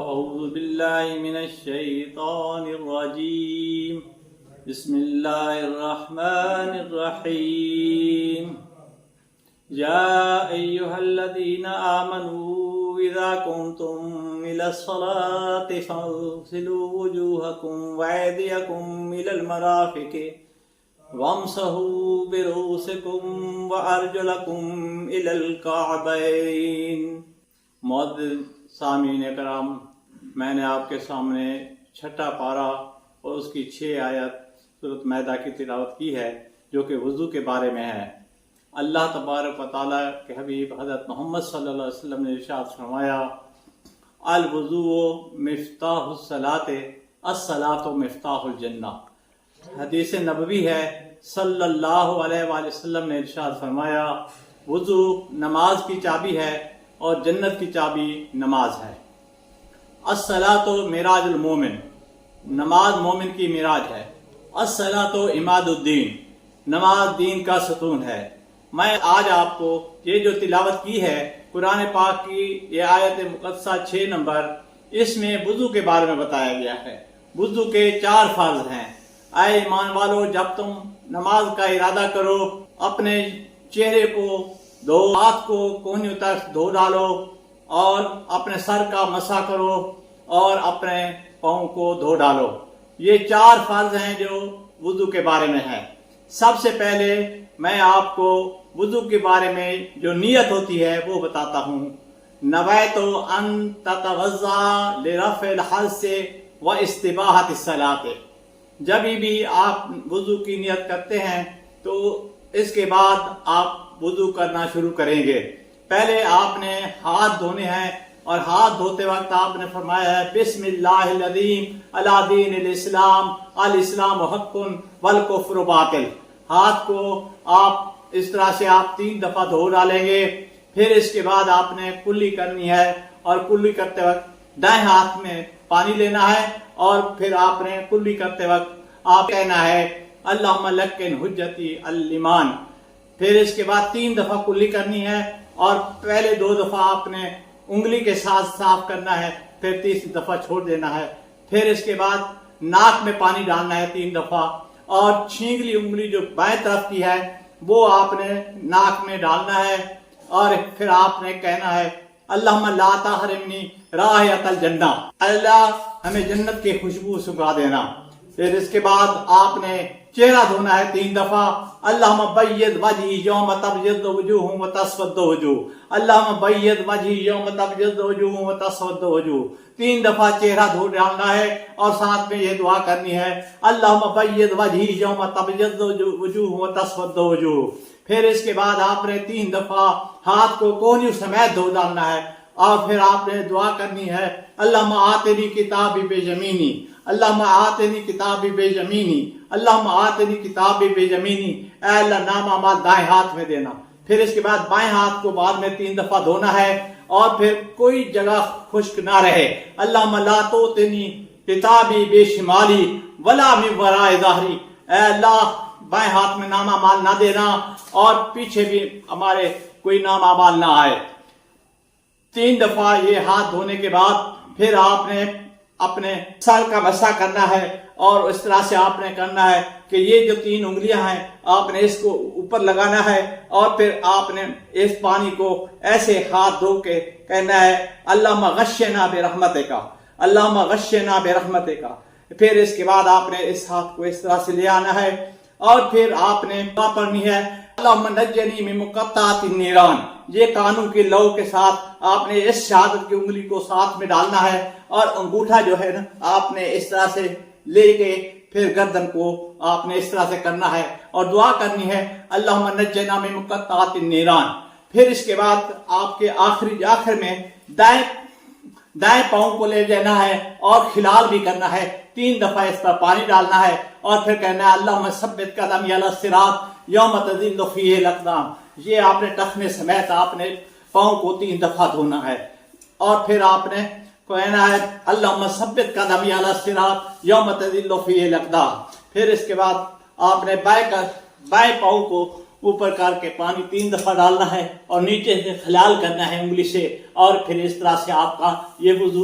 أعوذ بالله من الشيطان الرجيم بسم الله الرحمن الرحيم يا أيها الذين آمنوا إذا قمتم إلى الصلاة فاغسلوا وجوهكم وأيديكم إلى المرافق وامسحوا برؤوسكم وأرجلكم إلى الكعبين۔ معزز سامعین کرام، میں نے آپ کے سامنے چھٹا پارہ اور اس کی 6 آیت سورۃ مائدہ کی تلاوت کی ہے، جو کہ وضو کے بارے میں ہے۔ اللہ تبارک و تعالیٰ کے حبیب حضرت محمد صلی اللہ علیہ وسلم نے ارشاد فرمایا، الوضوء مفتاح الصلاۃ الصلاۃ مفتاح الجنہ۔ حدیث نبوی ہے، صلی اللہ علیہ وآلہ وسلم نے ارشاد فرمایا، وضو نماز کی چابی ہے اور جنت کی چابی نماز ہے۔ الصلاۃ معراج المومن، نماز مومن کی معراج ہے۔ الصلاۃ عماد الدین، نماز دین کا ستون ہے۔ میں آج آپ کو یہ جو تلاوت کی ہے قرآن پاک کی یہ آیت مقدسہ 6 نمبر، اس میں وضو کے بارے میں بتایا گیا ہے۔ وضو کے 4 فرض ہیں۔ اے ایمان والو، جب تم نماز کا ارادہ کرو، اپنے چہرے کو دو، ہاتھ کو کونیوں تک دھو ڈالو، اور اپنے سر کا مسح کرو، اور اپنے پاؤں کو دھو ڈالو۔ یہ 4 فرض ہیں جو وضو کے بارے میں ہے۔ سب سے پہلے میں آپ کو وضو کے بارے میں جو نیت ہوتی ہے وہ بتاتا ہوں۔ نویت ان تتوضا لرفع الحدث و استباحۃ الصلاۃ۔ جب بھی آپ وضو کی نیت کرتے ہیں تو اس کے بعد آپ وضو کرنا شروع کریں گے۔ پہلے آپ نے ہاتھ دھونے ہیں، اور ہاتھ دھوتے وقت آپ نے فرمایا ہے، بسم اللہ العظیم علی دین الاسلام الاسلام حق والکفر باطل۔ ہاتھ کو آپ اس طرح سے 3 دفعہ دھو ڈالیں گے۔ پھر اس کے بعد آپ نے کلی کرنی ہے، اور کلی کرتے وقت دائیں ہاتھ میں پانی لینا ہے، اور پھر آپ نے کلی کرتے وقت آپ کہنا ہے، اللہم لکن حجتی الایمان۔ پھر اس کے بعد 3 دفعہ کلی کرنی ہے، اور پہلے 2 دفعہ آپ نے انگلی کے ساتھ صاف کرنا ہے، پھر تیسری دفعہ چھوڑ دینا ہے۔ پھر اس کے بعد ناک میں پانی ڈالنا ہے 3 دفعہ، اور چھینگلی انگلی جو بائیں طرف کی ہے وہ آپ نے ناک میں ڈالنا ہے، اور پھر آپ نے کہنا ہے، اللہم لا تحرمنی رائحۃ الجنہ، اللہ ہمیں جنت کی خوشبو سکھا دینا۔ پھر اس کے بعد آپ نے چہرہ دھونا ہے 3 دفعہ، اللہم بید وجہی یوم تبیض وجوہ و تسود وجوہ، اللہم بید وجہی یوم تبیض وجوہ و تسود وجوہ۔ 3 دفعہ چہرہ دھو ڈالنا ہے، اور ساتھ میں یہ دعا کرنی ہے، اللہم بید وجہی یوم تبیض وجوہ و تسود وجوہ۔ پھر اس کے بعد آپ نے 3 دفعہ ہاتھ کو کونیوں سمیت دھو ڈالنا ہے، اور پھر آپ نے دعا کرنی ہے، اللہم آتنی کتابی بیمینی، اللہم آتنی کتابی بیمینی، اللہم آتنی کتابی بیمینی۔ اے اللہ، نامہ مال دائیں ہاتھ میں دینا۔ پھر اس کے بعد بائیں ہاتھ کو بعد میں 3 دفعہ دھونا ہے، اور پھر کوئی جگہ خشک نہ رہے۔ اللہم لا توتنی کتابی بے شمالی ولا من وراء ظہری۔ اے اللہ، بائیں ہاتھ میں نامہ مال نہ دینا، اور پیچھے بھی ہمارے کوئی نامہ مال نہ آئے۔ 3 دفعہ یہ ہاتھ دھونے کے بعد پھر آپ نے اپنے سر کا مسح کرنا ہے، اور اس طرح سے آپ نے کرنا ہے کہ یہ جو 3 انگلیاں ہیں آپ نے اس کو اوپر لگانا ہے، اور پھر آپ نے اس پانی کو ایسے ہاتھ دھو کے کہنا ہے، اللہم غشنا برحمتک، اللہم غشنا برحمتک۔ پھر اس کے بعد آپ نے اس ہاتھ کو اس طرح سے لے آنا ہے، اور پھر آپ نے دعا پڑھنی ہے، اللہم نجنی من مقطعات النیران۔ یہ کانوں کے لو کے ساتھ آپ نے اس شہادت کی انگلی کو ساتھ میں ڈالنا ہے، اور انگوٹھا جو ہے نا آپ نے اس طرح سے لے کے پھر گردن کو آپ نے اس طرح سے کرنا ہے، اور دعا کرنی ہے، اللہم نجنا من مقطعات النیران۔ پھر اس کے بعد آپ کے آخر میں دائیں پاؤں کو لے جانا ہے، اور خلال بھی کرنا ہے، 3 دفعہ اس پر پانی ڈالنا ہے، اور پھر کہنا ہے، اللہم ثبت قدمی علی الصراط یوم تزل فیہ الاقدام۔ یہ آپ نے ٹخنے سمیت آپ نے پاؤں کو 3 دفعہ دھونا ہے، اور پھر آپ نے کہنا ہے، اللہم ثبت قدمی علی الصراط یوم تزل فیہ الاقدام۔ پھر اس کے بعد آپ نے بائیں پاؤں کو اوپر کر کے پانی 3 دفعہ ڈالنا ہے اور نیچے سے خلال کرنا ہے انگلی سے، اور پھر اس طرح سے آپ کا یہ وضو